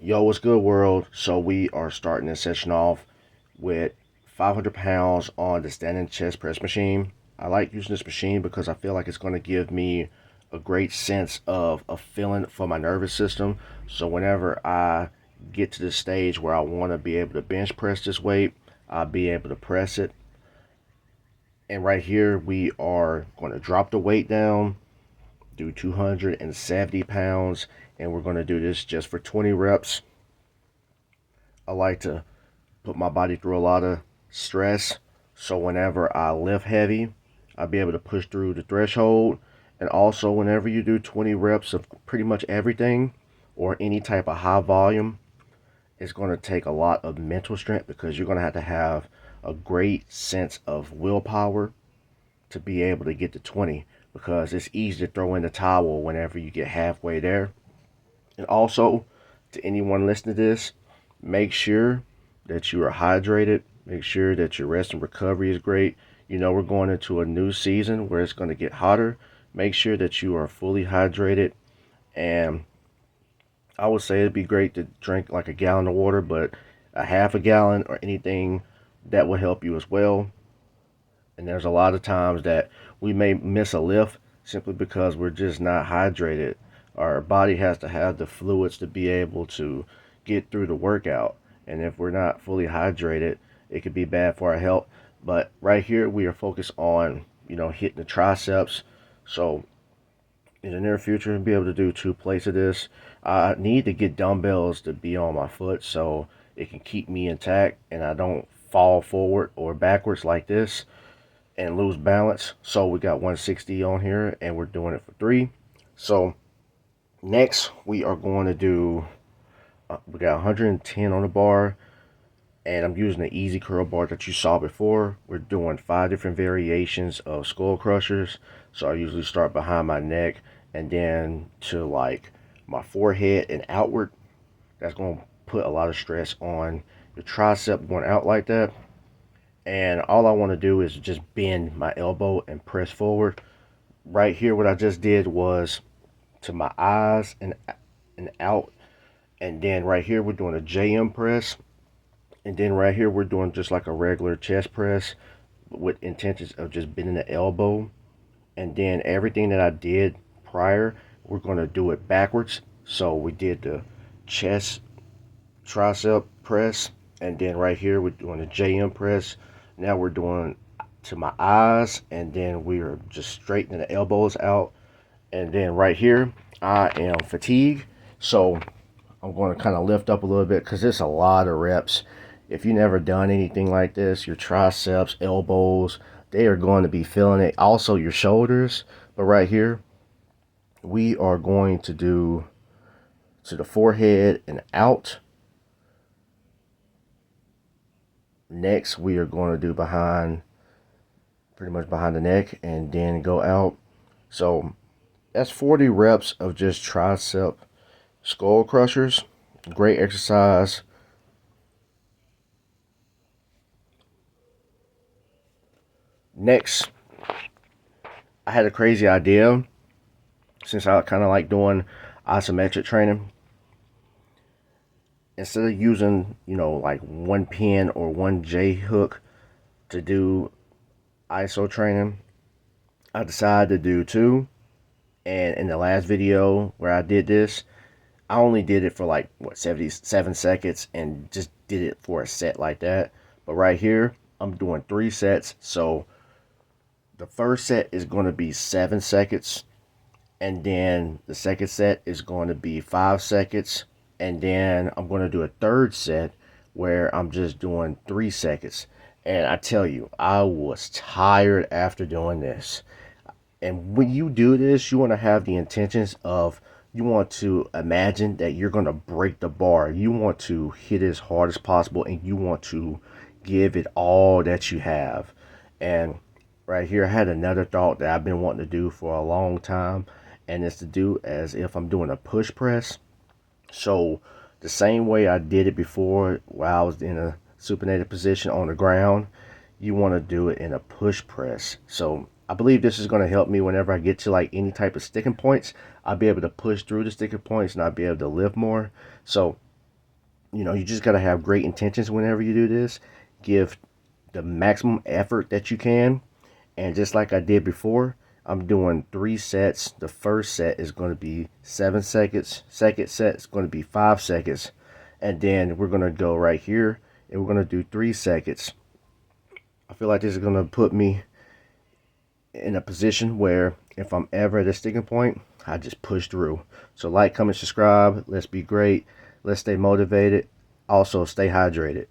Yo, what's good, world? So we are starting this session off with 500 pounds on the standing chest press machine. I like using this machine because I feel like it's going to give me a great sense of a feeling for my nervous system. So whenever I get to the stage where I want to be able to bench press this weight, I'll be able to press it. And right here, we are going to drop the weight down, do 270 pounds, and we're going to do this just for 20 reps. I like to put my body through a lot of stress. So whenever I lift heavy, I'll be able to push through the threshold. And also, whenever you do 20 reps of pretty much everything or any type of high volume, it's going to take a lot of mental strength because you're going to have a great sense of willpower to be able to get to 20, because it's easy to throw in the towel whenever you get halfway there. And also, to anyone listening to this, make sure that you are hydrated. Make sure that your rest and recovery is great. You know, we're going into a new season where it's going to get hotter. Make sure that you are fully hydrated. And I would say it'd be great to drink like a gallon of water, but a half a gallon or anything that will help you as well. And there's a lot of times that we may miss a lift simply because we're just not hydrated. Our body has to have the fluids to be able to get through the workout. And if we're not fully hydrated, it could be bad for our health. But right here, we are focused on, hitting the triceps. So in the near future, I'll be able to do two plates of this. I need to get dumbbells to be on my foot so it can keep me intact and I don't fall forward or backwards like this and lose balance. So we got 160 on here and we're doing it for 3. So next we are going to do, we got 110 on the bar, and I'm using the easy curl bar that you saw before. We're doing 5 different variations of skull crushers. So I usually start behind my neck and then to like my forehead and outward. That's going to put a lot of stress on your tricep going out like that. And all I want to do is just bend my elbow and press forward. Right here, what I just did was to my eyes and out. And then right here, we're doing a JM press. And then right here, we're doing just like a regular chest press with intentions of just bending the elbow. And then everything that I did prior, we're going to do it backwards. So we did the chest tricep press. And then right here, we're doing a JM press. Now we're doing to my eyes, and then we are just straightening the elbows out. And then right here, I am fatigued, so I'm going to kind of lift up a little bit because it's a lot of reps. If you never done anything like this, your triceps, elbows, they are going to be feeling it. Also your shoulders. But right here, we are going to do to the forehead and out. Next, we are going to do pretty much behind the neck, and then go out. So that's 40 reps of just tricep skull crushers. Great exercise. Next, I had a crazy idea since I kind of like doing isometric training. Instead of using, like one pin or one J hook to do ISO training, I decided to do 2. And in the last video where I did this, I only did it for like 77 seconds and just did it for a set like that. But right here, I'm doing 3 sets. So the first set is going to be 7 seconds, and then the second set is going to be 5 seconds, and then I'm going to do a third set where I'm just doing 3 seconds. And I tell you, I was tired after doing this. And when you do this, you want to have the intentions of, you want to imagine that you're going to break the bar. You want to hit as hard as possible, and you want to give it all that you have. And right here, I had another thought that I've been wanting to do for a long time, and it's to do as if I'm doing a push press. So the same way I did it before while I was in a supinated position on the ground, you want to do it in a push press. So I believe this is going to help me whenever I get to like any type of sticking points. I'll be able to push through the sticking points and I'll be able to lift more. So You just got to have great intentions whenever you do this. Give the maximum effort that you can. And just like I did before, I'm doing 3 sets. The first set is going to be 7 seconds. Second set is going to be 5 seconds. And then we're going to go right here and we're going to do 3 seconds. I feel like this is going to put me in a position where if I'm ever at a sticking point, I just push through. So like, comment, subscribe. Let's be great. Let's stay motivated. Also, stay hydrated.